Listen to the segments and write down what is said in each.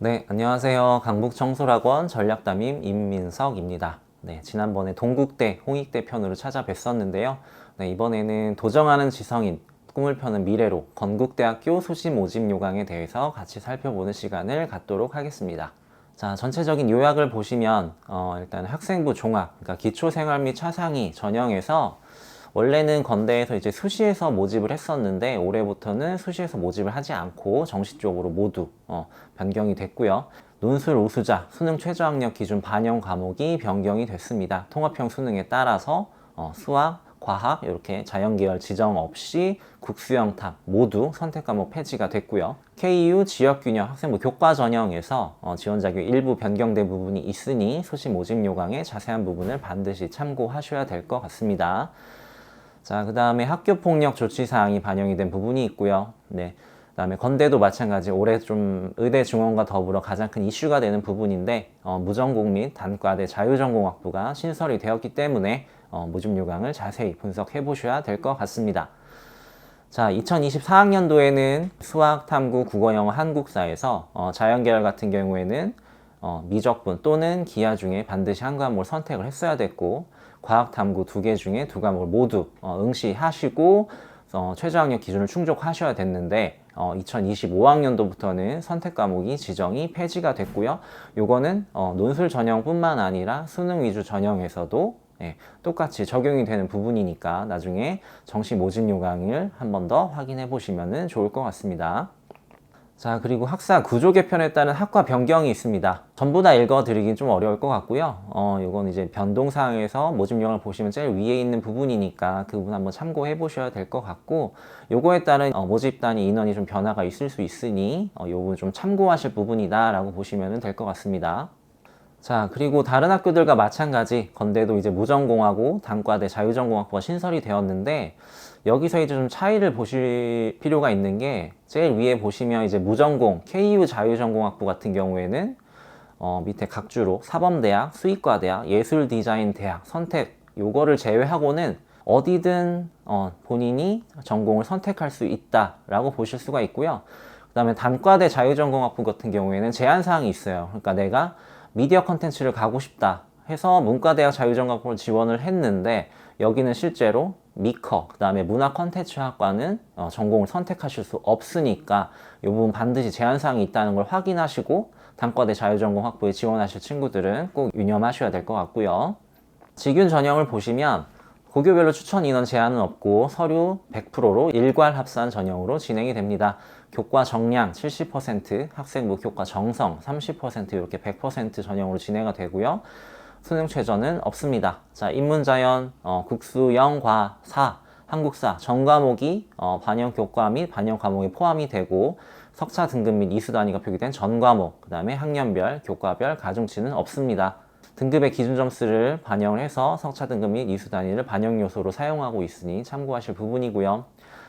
네, 안녕하세요. 강북청솔학원 전략담임 임민석입니다. 네, 지난번에 동국대, 홍익대 편으로 찾아뵀었는데요. 네, 이번에는 도정하는 지성인, 꿈을 펴는 미래로 건국대학교 수시 모집 요강에 대해서 같이 살펴보는 시간을 갖도록 하겠습니다. 자, 전체적인 요약을 보시면 일단 학생부 종합, 그러니까 기초생활 및 차상위 전형에서 원래는 건대에서 이제 수시에서 모집을 했었는데 올해부터는 수시에서 모집을 하지 않고 정식적으로 모두 변경이 됐고요. 논술 우수자, 수능 최저학력 기준 반영 과목이 변경이 됐습니다. 통합형 수능에 따라서 수학, 과학, 이렇게 자연계열 지정 없이 국수영탑 모두 선택 과목 폐지가 됐고요. KU 지역균형 학생부 교과 전형에서 지원 자격 일부 변경된 부분이 있으니 수시 모집 요강의 자세한 부분을 반드시 참고하셔야 될 것 같습니다. 자, 그 다음에 학교폭력 조치사항이 반영이 된 부분이 있고요. 네. 그 다음에 건대도 마찬가지 올해 좀 의대 증원과 더불어 가장 큰 이슈가 되는 부분인데 무전공 및 단과대 자유전공학부가 신설이 되었기 때문에 모집 요강을 자세히 분석해 보셔야 될 것 같습니다. 자, 2024학년도에는 수학, 탐구, 국어, 영어, 한국사에서 자연계열 같은 경우에는 미적분 또는 기하 중에 반드시 한 과목을 선택을 했어야 됐고 과학, 탐구 2개 중에 2과목을 모두 응시하시고 최저학력 기준을 충족하셔야 됐는데 2025학년도부터는 선택 과목이 지정이 폐지가 됐고요. 요거는 논술 전형뿐만 아니라 수능 위주 전형에서도 똑같이 적용이 되는 부분이니까 나중에 정시 모집 요강을 한 번 더 확인해 보시면 좋을 것 같습니다. 자, 그리고 학사 구조 개편에 따른 학과 변경이 있습니다. 전부 다 읽어드리긴 좀 어려울 것 같고요. 이건 이제 변동사항에서 모집 요강을 보시면 제일 위에 있는 부분이니까 그 부분 한번 참고해 보셔야 될 것 같고, 요거에 따른 모집 단위 인원이 좀 변화가 있을 수 있으니 요 부분 좀 참고하실 부분이다 라고 보시면 될 것 같습니다. 자, 그리고 다른 학교들과 마찬가지 건대도 이제 무전공하고 단과대 자유전공학부가 신설이 되었는데 여기서 이제 좀 차이를 보실 필요가 있는 게 제일 위에 보시면 이제 무전공 KU 자유전공학부 같은 경우에는 밑에 각주로 사범대학, 수의과대학, 예술디자인대학 선택 요거를 제외하고는 어디든 본인이 전공을 선택할 수 있다라고 보실 수가 있고요. 그 다음에 단과대 자유전공학부 같은 경우에는 제한사항이 있어요. 그러니까 내가 미디어 컨텐츠를 가고 싶다 해서 문과대학 자유전공학부를 지원을 했는데 여기는 실제로 미커, 그 다음에 문화 컨텐츠학과는 전공을 선택하실 수 없으니까 이 부분 반드시 제한사항이 있다는 걸 확인하시고 단과대 자유전공학부에 지원하실 친구들은 꼭 유념하셔야 될 것 같고요. 직윤 전형을 보시면 고교별로 추천 인원 제한은 없고 서류 100%로 일괄 합산 전형으로 진행이 됩니다. 교과 정량 70%, 학생부 교과 정성 30% 이렇게 100% 전형으로 진행이 되고요. 수능 최저는 없습니다. 자, 인문자연, 국수, 영과, 사, 한국사 전 과목이 반영 교과 및 반영 과목에 포함이 되고 석차 등급 및 이수 단위가 표기된 전 과목, 그 다음에 학년별, 교과별, 가중치는 없습니다. 등급의 기준 점수를 반영을 해서 석차 등급 및 이수 단위를 반영 요소로 사용하고 있으니 참고하실 부분이고요.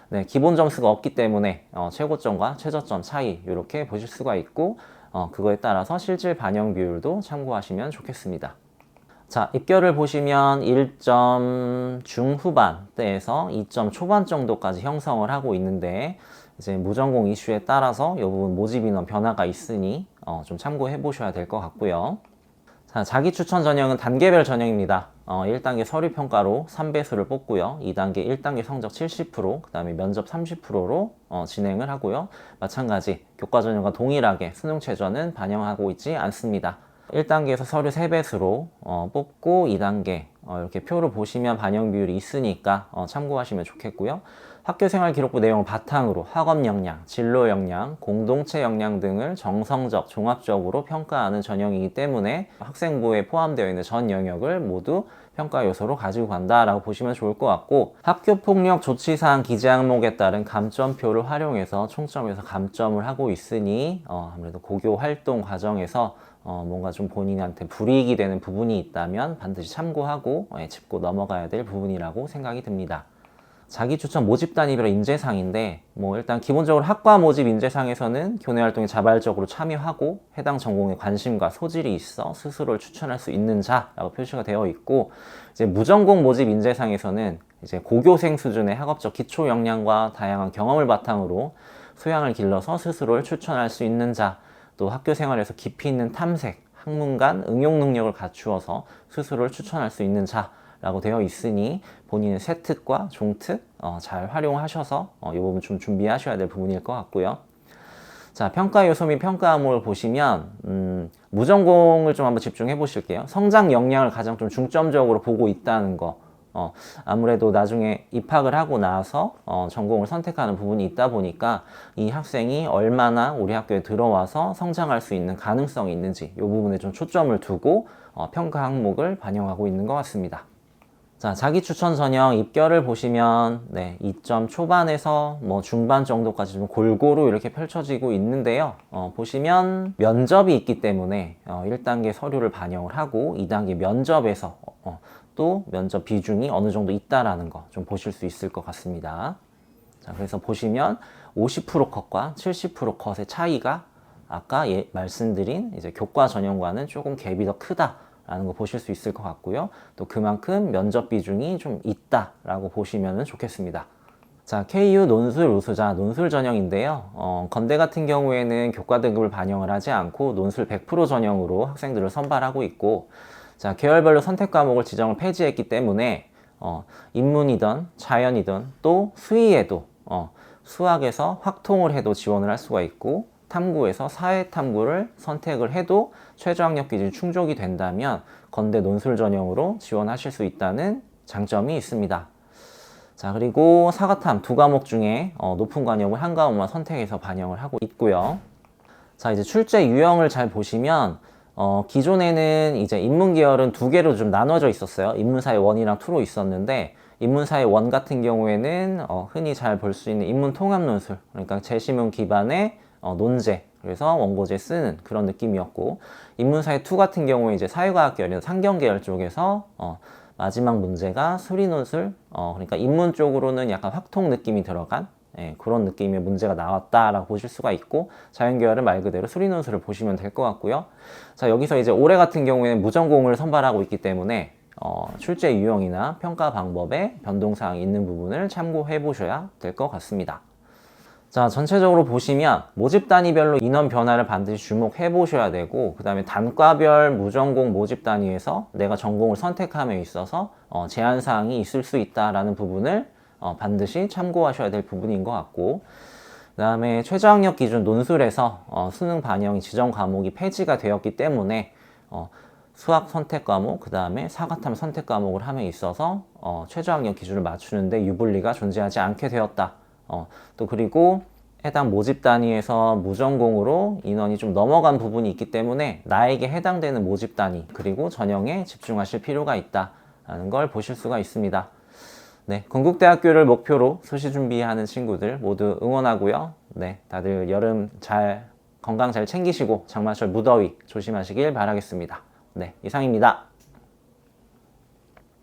네, 기본 점수가 없기 때문에 최고점과 최저점 차이 이렇게 보실 수가 있고 그거에 따라서 실질 반영 비율도 참고하시면 좋겠습니다. 자, 입결을 보시면 1점 중후반대에서 2점 초반 정도까지 형성을 하고 있는데 이제 무전공 이슈에 따라서 이 부분 모집 인원 변화가 있으니 좀 참고해 보셔야 될 것 같고요. 자, 자기 추천 전형은 단계별 전형입니다. 1단계 서류 평가로 3배수를 뽑고요. 2단계 1단계 성적 70%, 그 다음에 면접 30%로 진행을 하고요. 마찬가지 교과 전형과 동일하게 수능 최저는 반영하고 있지 않습니다. 1단계에서 서류 3배수로 뽑고 2단계 이렇게 표를 보시면 반영 비율이 있으니까 참고하시면 좋겠고요. 학교생활 기록부 내용을 바탕으로 학업 역량, 진로 역량, 공동체 역량 등을 정성적, 종합적으로 평가하는 전형이기 때문에 학생부에 포함되어 있는 전 영역을 모두 평가 요소로 가지고 간다라고 보시면 좋을 것 같고 학교폭력 조치사항 기재 항목에 따른 감점표를 활용해서 총점에서 감점을 하고 있으니 아무래도 고교 활동 과정에서 뭔가 좀 본인한테 불이익이 되는 부분이 있다면 반드시 참고하고 짚고 넘어가야 될 부분이라고 생각이 듭니다. 자기 추천 모집 단위별 인재상인데 일단 기본적으로 학과 모집 인재상에서는 교내 활동에 자발적으로 참여하고 해당 전공에 관심과 소질이 있어 스스로를 추천할 수 있는 자라고 표시가 되어 있고 이제 무전공 모집 인재상에서는 이제 고교생 수준의 학업적 기초 역량과 다양한 경험을 바탕으로 소양을 길러서 스스로를 추천할 수 있는 자 또 학교 생활에서 깊이 있는 탐색, 학문간 응용 능력을 갖추어서 스스로를 추천할 수 있는 자라고 되어 있으니 본인의 세특과 종특 잘 활용하셔서 이 부분 좀 준비하셔야 될 부분일 것 같고요. 자, 평가 요소 및 평가 항목을 보시면 무전공을 좀 한번 집중해 보실게요. 성장 역량을 가장 좀 중점적으로 보고 있다는 거. 아무래도 나중에 입학을 하고 나서 전공을 선택하는 부분이 있다 보니까 이 학생이 얼마나 우리 학교에 들어와서 성장할 수 있는 가능성이 있는지 이 부분에 좀 초점을 두고 평가 항목을 반영하고 있는 것 같습니다. 자, 자기 추천 전형 입결을 보시면 2점 초반에서 뭐 중반 정도까지 좀 골고루 이렇게 펼쳐지고 있는데요. 보시면 면접이 있기 때문에 1단계 서류를 반영을 하고 2단계 면접에서 또 면접 비중이 어느 정도 있다라는 거 좀 보실 수 있을 것 같습니다. 자, 그래서 보시면 50% 컷과 70% 컷의 차이가 아까 말씀드린 이제 교과 전형과는 조금 갭이 더 크다라는 거 보실 수 있을 것 같고요. 또 그만큼 면접 비중이 좀 있다라고 보시면 좋겠습니다. 자, KU 논술 우수자 논술 전형인데요. 건대 같은 경우에는 교과 등급을 반영을 하지 않고 논술 100% 전형으로 학생들을 선발하고 있고, 자, 계열별로 선택 과목을 지정을 폐지했기 때문에 인문이든 자연이든 또 수의에도 수학에서 확통을 해도 지원을 할 수가 있고, 탐구에서 사회탐구를 선택을 해도 최저학력 기준이 충족이 된다면 건대 논술 전형으로 지원하실 수 있다는 장점이 있습니다. 자, 그리고 사과탐 두 과목 중에 높은 관역을 한 과목만 선택해서 반영을 하고 있고요. 자, 이제 출제 유형을 잘 보시면 기존에는 이제 인문 계열은 두 개로 좀 나눠져 있었어요. 인문사회 1이랑 2로 있었는데, 인문사회 1 같은 경우에는 흔히 잘 볼 수 있는 인문 통합 논술, 그러니까 제시문 기반의 논제, 그래서 원고제 쓰는 그런 느낌이었고, 인문사회 2 같은 경우에 이제 사회과학 계열이나 상경 계열 쪽에서 마지막 문제가 수리논술, 그러니까 인문 쪽으로는 약간 확통 느낌이 들어간 그런 느낌의 문제가 나왔다라고 보실 수가 있고, 자연계열은 말 그대로 수리논술을 보시면 될 것 같고요. 자, 여기서 이제 올해 같은 경우에는 무전공을 선발하고 있기 때문에 출제 유형이나 평가 방법에 변동사항이 있는 부분을 참고해 보셔야 될 것 같습니다. 자, 전체적으로 보시면 모집 단위별로 인원 변화를 반드시 주목해 보셔야 되고, 그 다음에 단과별 무전공 모집 단위에서 내가 전공을 선택함에 있어서 제한사항이 있을 수 있다라는 부분을 반드시 참고하셔야 될 부분인 것 같고, 그 다음에 최저학력 기준 논술에서 수능 반영이 지정 과목이 폐지가 되었기 때문에 수학 선택 과목, 그 다음에 사과탐 선택 과목을 함에 있어서 최저학력 기준을 맞추는데 유불리가 존재하지 않게 되었다. 또 그리고 해당 모집 단위에서 무전공으로 인원이 좀 넘어간 부분이 있기 때문에 나에게 해당되는 모집 단위 그리고 전형에 집중하실 필요가 있다는 걸 보실 수가 있습니다. 네, 건국대학교를 목표로 수시 준비하는 친구들 모두 응원하고요. 네, 다들 여름 건강 잘 챙기시고 장마철 무더위 조심하시길 바라겠습니다. 네, 이상입니다.